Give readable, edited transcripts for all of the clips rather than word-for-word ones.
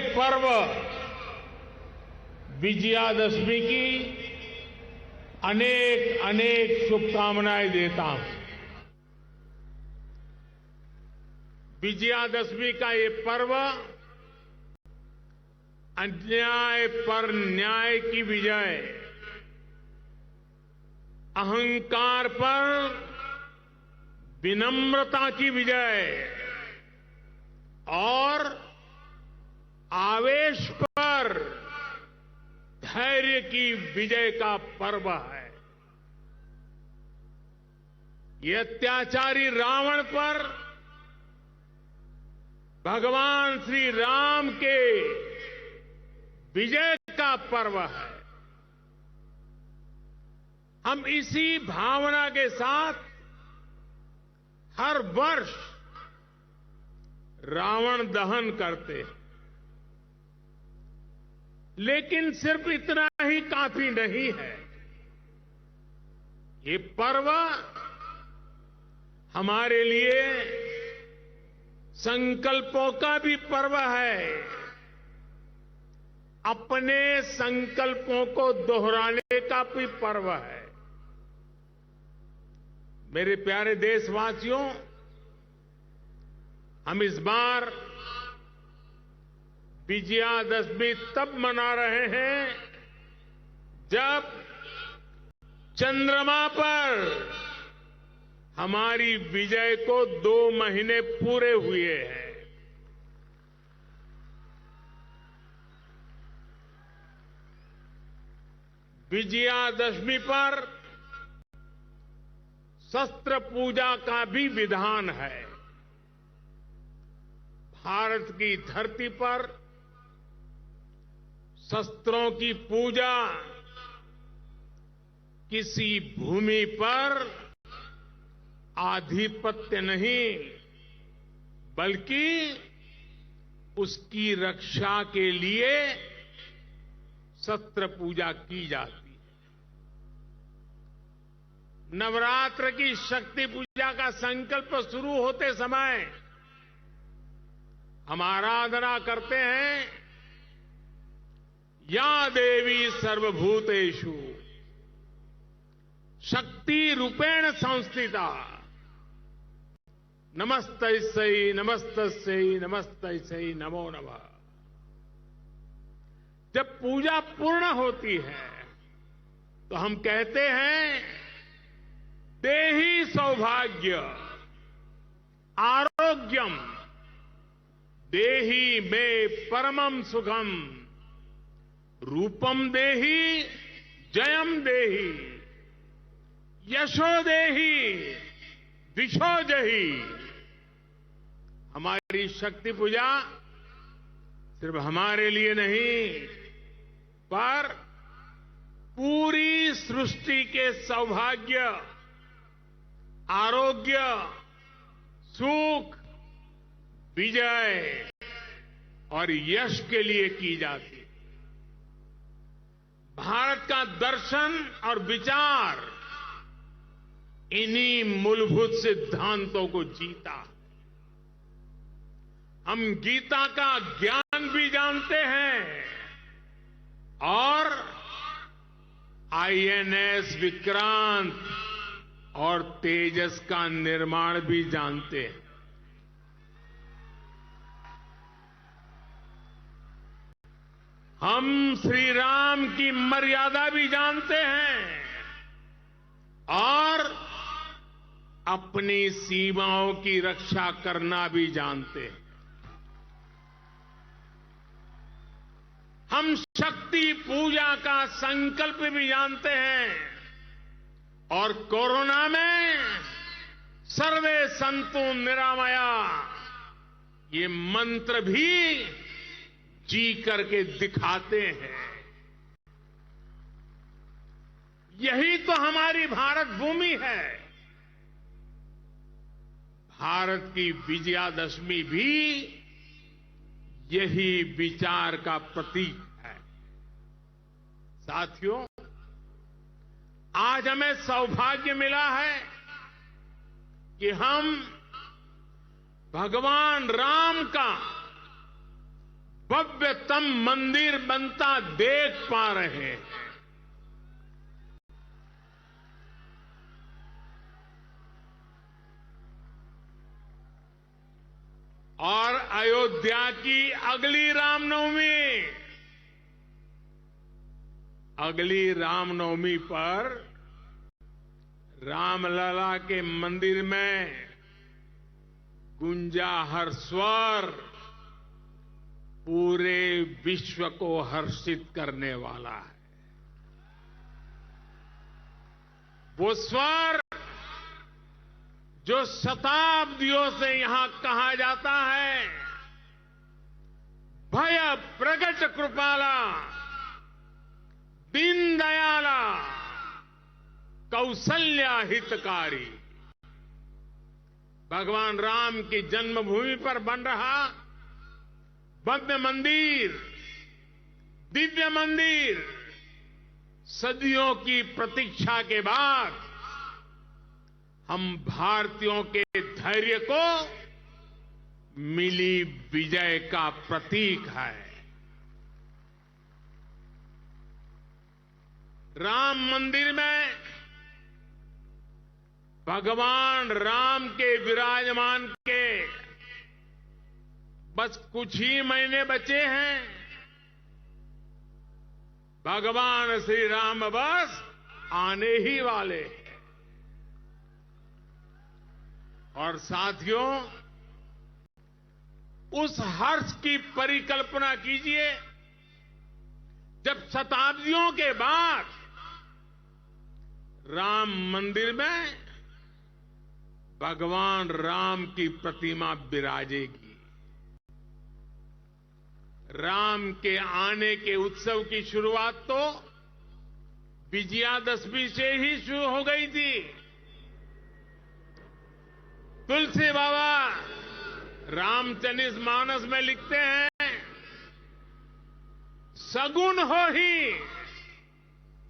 पर्व विजयादशमी की अनेक अनेक शुभकामनाएं देता हूं। विजयादशमी का ये पर्व अन्याय पर न्याय की विजय, अहंकार पर विनम्रता की विजय और आवेश पर धैर्य की विजय का पर्व है। ये अत्याचारी रावण पर भगवान श्री राम के विजय का पर्व है। हम इसी भावना के साथ हर वर्ष रावण दहन करते हैं, लेकिन सिर्फ इतना ही काफी नहीं है। ये पर्व हमारे लिए संकल्पों का भी पर्व है। अपने संकल्पों को दोहराने का भी पर्व है। मेरे प्यारे देशवासियों, हम इस बार विजयादशमी तब मना रहे हैं जब चंद्रमा पर हमारी विजय को 2 महीने पूरे हुए हैं। विजयादशमी पर शस्त्र पूजा का भी विधान है। भारत की धरती पर शस्त्रों की पूजा किसी भूमि पर आधिपत्य नहीं, बल्कि उसकी रक्षा के लिए शस्त्र पूजा की जाती है। नवरात्र की शक्ति पूजा का संकल्प शुरू होते समय हम आराधना करते हैं, या देवी सर्वभूतेषु शक्ति रूपेण संस्थिता नमस्तस्यै नमस्तस्यै नमस्तस्यै नमो नमः। जब पूजा पूर्ण होती है तो हम कहते हैं, देहि सौभाग्य आरोग्यम देहि मे परमम सुखम रूपम देहि जयम देहि यशो देहि दिशो जहि। हमारी शक्ति पूजा सिर्फ हमारे लिए नहीं, पर पूरी सृष्टि के सौभाग्य, आरोग्य, सुख, विजय और यश के लिए की जाती है। भारत का दर्शन और विचार इन्हीं मूलभूत सिद्धांतों को जीता। हम गीता का ज्ञान भी जानते हैं और आईएनएस विक्रांत और तेजस का निर्माण भी जानते हैं। हम श्री राम की मर्यादा भी जानते हैं और अपनी सीमाओं की रक्षा करना भी जानते हैं। हम शक्ति पूजा का संकल्प भी जानते हैं और कोरोना में सर्वे संतु निरामया ये मंत्र भी जी करके दिखाते हैं। यही तो हमारी भारत भूमि है। भारत की विजयादशमी भी यही विचार का प्रतीक है। साथियों, आज हमें सौभाग्य मिला है कि हम भगवान राम का भव्यतम मंदिर बनता देख पा रहे हैं। और अयोध्या की अगली रामनवमी पर रामलला के मंदिर में गूंजा हर स्वर पूरे विश्व को हर्षित करने वाला है। वो स्वर जो शताब्दियों से यहां कहा जाता है, भय प्रगट कृपाला दीन दयाला कौशल्या हितकारी। भगवान राम की जन्मभूमि पर बन रहा भव्य मंदिर, दिव्य मंदिर, सदियों की प्रतीक्षा के बाद हम भारतीयों के धैर्य को मिली विजय का प्रतीक है। राम मंदिर में भगवान राम के विराजमान के बस कुछ ही महीने बचे हैं। भगवान श्री राम बस आने ही वाले हैं। और साथियों, उस हर्ष की परिकल्पना कीजिए जब शताब्दियों के बाद राम मंदिर में भगवान राम की प्रतिमा विराजेगी। राम के आने के उत्सव की शुरुआत तो विजयादशमी से ही शुरू हो गई थी। तुलसी बाबा रामचरित मानस में लिखते हैं, सगुन हो ही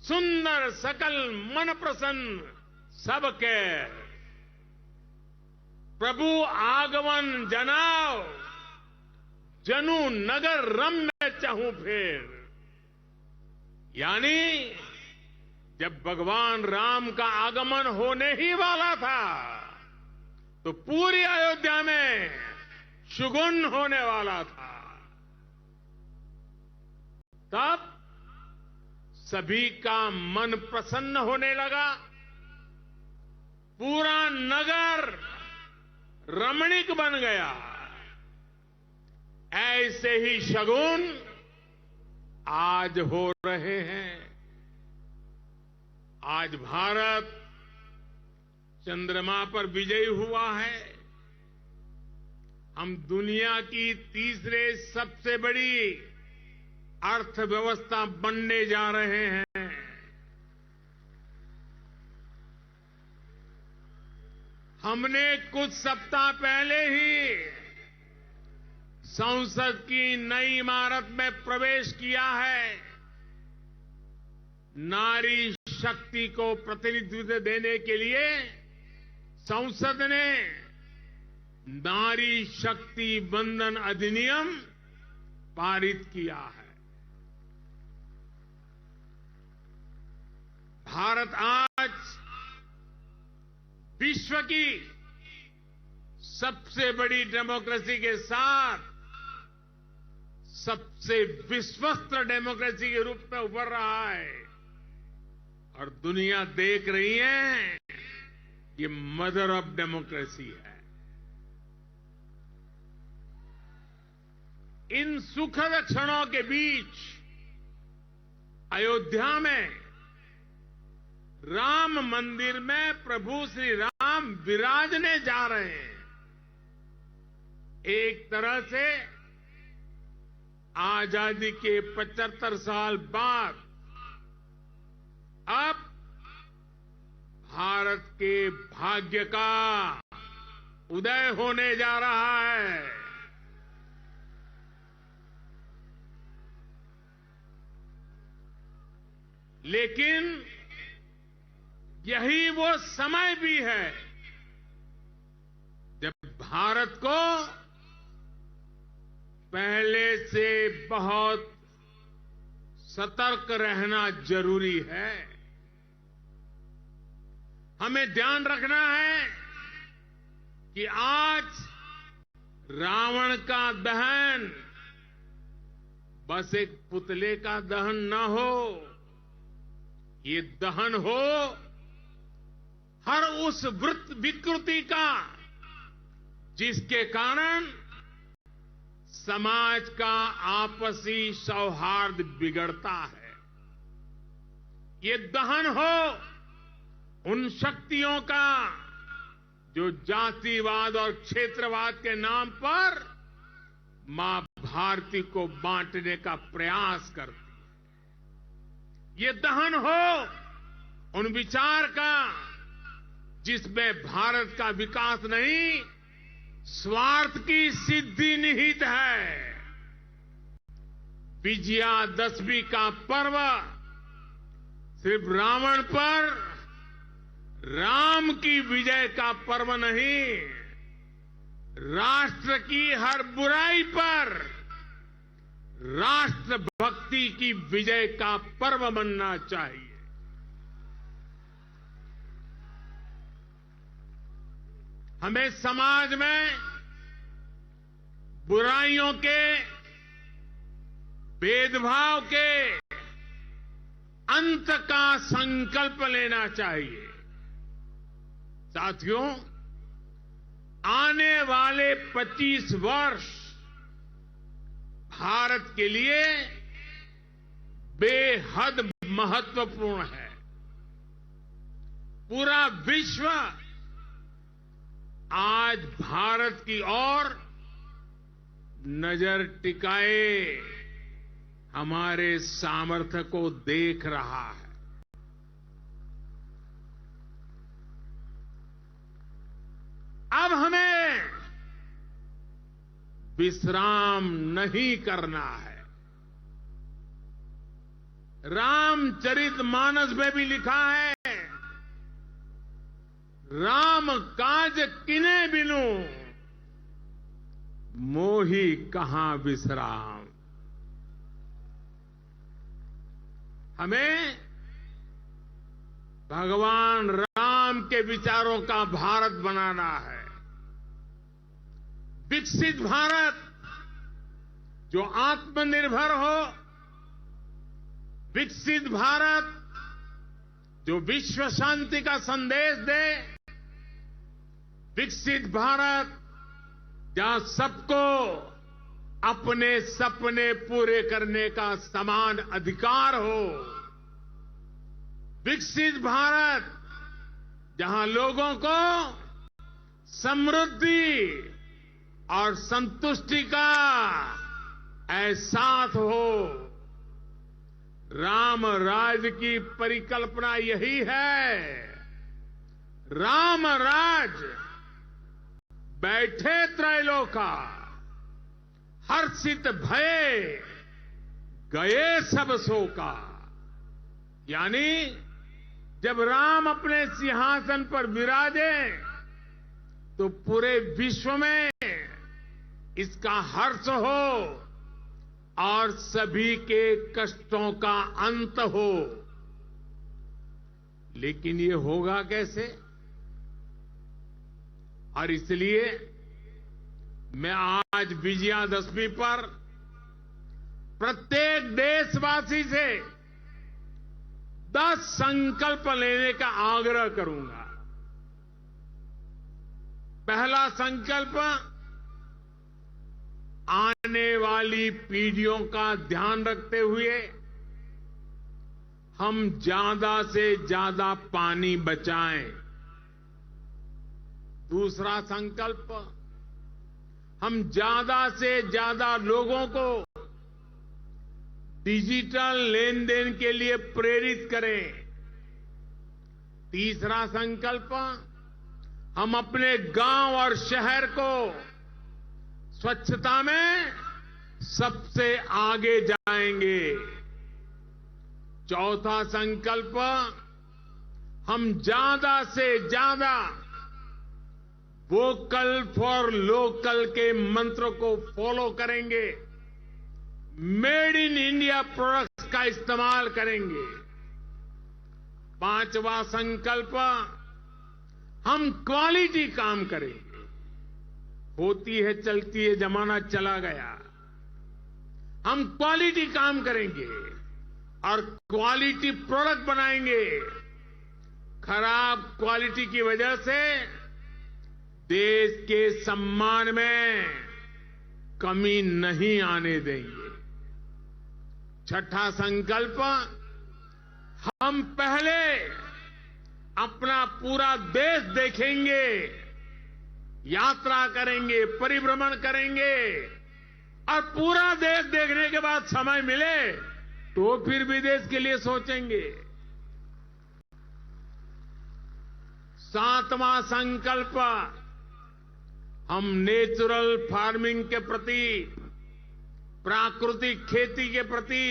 सुंदर सकल मन प्रसन्न सबके, प्रभु आगमन जनाओ जनु नगर रम्य चहु फेर। यानी जब भगवान राम का आगमन होने ही वाला था तो पूरी अयोध्या में शगुन होने वाला था। तब सभी का मन प्रसन्न होने लगा, पूरा नगर रमणीक बन गया। ऐसे ही शगुन आज हो रहे हैं। आज भारत चंद्रमा पर विजयी हुआ है। हम दुनिया की तीसरे सबसे बड़ी अर्थव्यवस्था बनने जा रहे हैं। हमने कुछ सप्ताह पहले ही संसद की नई इमारत में प्रवेश किया है। नारी शक्ति को प्रतिनिधित्व देने के लिए संसद ने नारी शक्ति वंदन अधिनियम पारित किया है। भारत आज विश्व की सबसे बड़ी डेमोक्रेसी के साथ सबसे विश्वस्त डेमोक्रेसी के रूप में उभर रहा है। और दुनिया देख रही है, ये मदर ऑफ डेमोक्रेसी है। इन सुखद क्षणों के बीच अयोध्या में राम मंदिर में प्रभु श्री राम विराजने जा रहे हैं। एक तरह से आजादी के 75 साल बाद अब भारत के भाग्य का उदय होने जा रहा है। लेकिन यही वो समय भी है जब भारत को पहले से बहुत सतर्क रहना जरूरी है। हमें ध्यान रखना है कि आज रावण का दहन बस एक पुतले का दहन न हो, ये दहन हो हर उस विकृति का जिसके कारण समाज का आपसी सौहार्द बिगड़ता है। ये दहन हो उन शक्तियों का जो जातिवाद और क्षेत्रवाद के नाम पर मां भारती को बांटने का प्रयास करती है। ये दहन हो उन विचार का जिसमें भारत का विकास नहीं, स्वार्थ की सिद्धि निहित है। विजयादशमी का पर्व सिर्फ रावण पर राम की विजय का पर्व नहीं, राष्ट्र की हर बुराई पर राष्ट्र भक्ति की विजय का पर्व बनना चाहिए। हमें समाज में बुराइयों के, भेदभाव के अंत का संकल्प लेना चाहिए। साथियों, आने वाले 25 वर्ष भारत के लिए बेहद महत्वपूर्ण है। पूरा विश्व आज भारत की ओर नजर टिकाए हमारे सामर्थ्य को देख रहा है। अब हमें विश्राम नहीं करना है। रामचरितमानस में भी लिखा है, राम काज किने बिनु मोही कहां विश्राम। हमें भगवान राम के विचारों का भारत बनाना है। विकसित भारत जो आत्मनिर्भर हो, विकसित भारत जो विश्व शांति का संदेश दे, विकसित भारत जहां सबको अपने सपने पूरे करने का समान अधिकार हो, विकसित भारत जहां लोगों को समृद्धि और संतुष्टि का एहसास हो। राम राज की परिकल्पना यही है। राम राज बैठे त्रैलोका, हर्षित भये गए सब शोका। यानी जब राम अपने सिंहासन पर विराजे तो पूरे विश्व में इसका हर्ष हो और सभी के कष्टों का अंत हो। लेकिन ये होगा कैसे? और इसलिए मैं आज विजयादशमी पर प्रत्येक देशवासी से 10 संकल्प लेने का आग्रह करूंगा। पहला संकल्प, आने वाली पीढ़ियों का ध्यान रखते हुए हम ज्यादा से ज्यादा पानी बचाएं। दूसरा संकल्प, हम ज्यादा से ज्यादा लोगों को डिजिटल लेन देन के लिए प्रेरित करें। तीसरा संकल्प, हम अपने गांव और शहर को स्वच्छता में सबसे आगे जाएंगे। चौथा संकल्प, हम ज्यादा से ज्यादा वोकल फॉर लोकल के मंत्र को फॉलो करेंगे, मेड इन इंडिया प्रोडक्ट्स का इस्तेमाल करेंगे। 5वां संकल्प, हम क्वालिटी काम करेंगे। होती है चलती है, जमाना चला गया। हम क्वालिटी काम करेंगे और क्वालिटी प्रोडक्ट बनाएंगे। खराब क्वालिटी की वजह से देश के सम्मान में कमी नहीं आने देंगे। 6ठा संकल्प, हम पहले अपना पूरा देश देखेंगे, यात्रा करेंगे, परिभ्रमण करेंगे और पूरा देश देखने के बाद समय मिले तो फिर विदेश के लिए सोचेंगे। 7वां संकल्प, हम नेचुरल फार्मिंग के प्रति, प्राकृतिक खेती के प्रति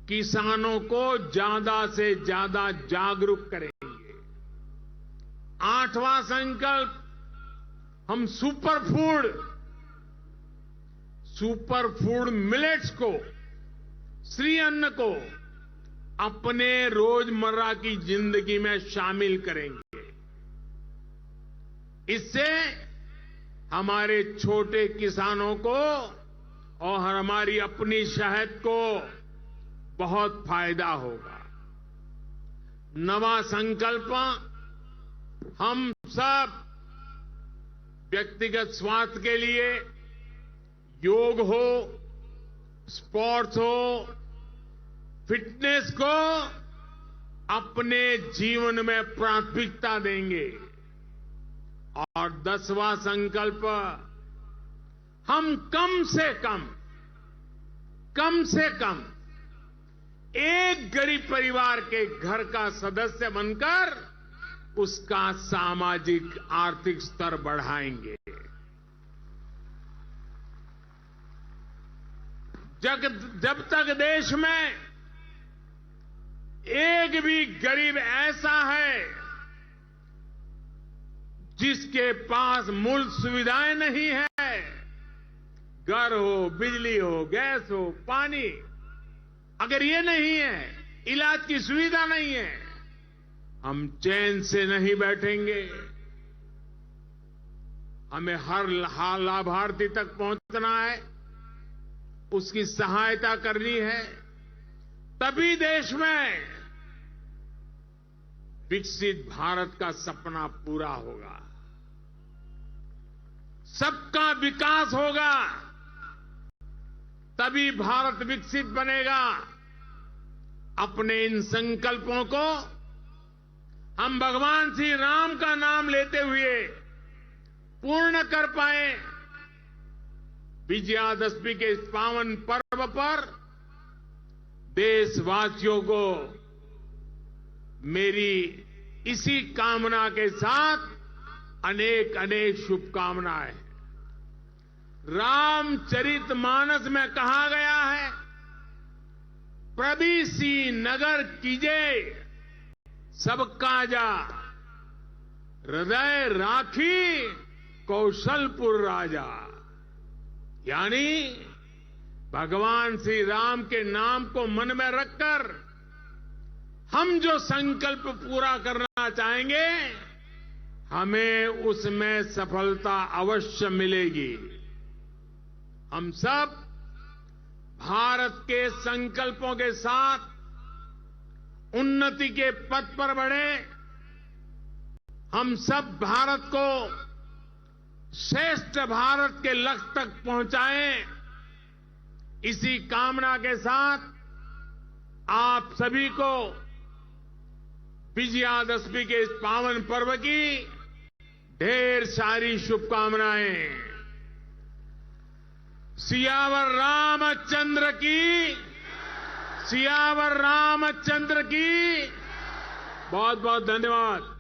किसानों को ज्यादा से ज्यादा जागरूक करेंगे। 8वां संकल्प, हम सुपर फूड मिलेट्स को, श्री अन्न को अपने रोजमर्रा की जिंदगी में शामिल करेंगे। इससे हमारे छोटे किसानों को और हमारी अपनी शहद को बहुत फायदा होगा। 9वां संकल्प, हम सब व्यक्तिगत स्वास्थ्य के लिए योग हो, स्पोर्ट्स हो, फिटनेस को अपने जीवन में प्राथमिकता देंगे। और 10वां संकल्प, हम कम से कम एक गरीब परिवार के घर का सदस्य बनकर उसका सामाजिक आर्थिक स्तर बढ़ाएंगे। जब तक देश में एक भी गरीब ऐसा है जिसके पास मूल सुविधाएं नहीं है, घर हो, बिजली हो, गैस हो, पानी, अगर ये नहीं है, इलाज की सुविधा नहीं है, हम चैन से नहीं बैठेंगे। हमें हर लाभार्थी तक पहुंचना है, उसकी सहायता करनी है, तभी देश में विकसित भारत का सपना पूरा होगा, सबका विकास होगा, तभी भारत विकसित बनेगा। अपने इन संकल्पों को हम भगवान श्री राम का नाम लेते हुए पूर्ण कर पाए। विजयादशमी के इस पावन पर्व पर देशवासियों को मेरी इसी कामना के साथ अनेक अनेक शुभकामनाएं। रामचरितमानस में कहा गया है, प्रभीसी नगर कीजे सब काजा, हृदय राखी कौशलपुर राजा। यानी भगवान श्री राम के नाम को मन में रखकर हम जो संकल्प पूरा करना चाहेंगे, हमें उसमें सफलता अवश्य मिलेगी। हम सब भारत के संकल्पों के साथ उन्नति के पथ पर बढ़े। हम सब भारत को श्रेष्ठ भारत के लक्ष्य तक पहुंचाएं। इसी कामना के साथ आप सभी को विजयादशमी के इस पावन पर्व की ढेर सारी शुभकामनाएं। सियावर रामचंद्र की, सियावर रामचंद्र की। बहुत बहुत धन्यवाद।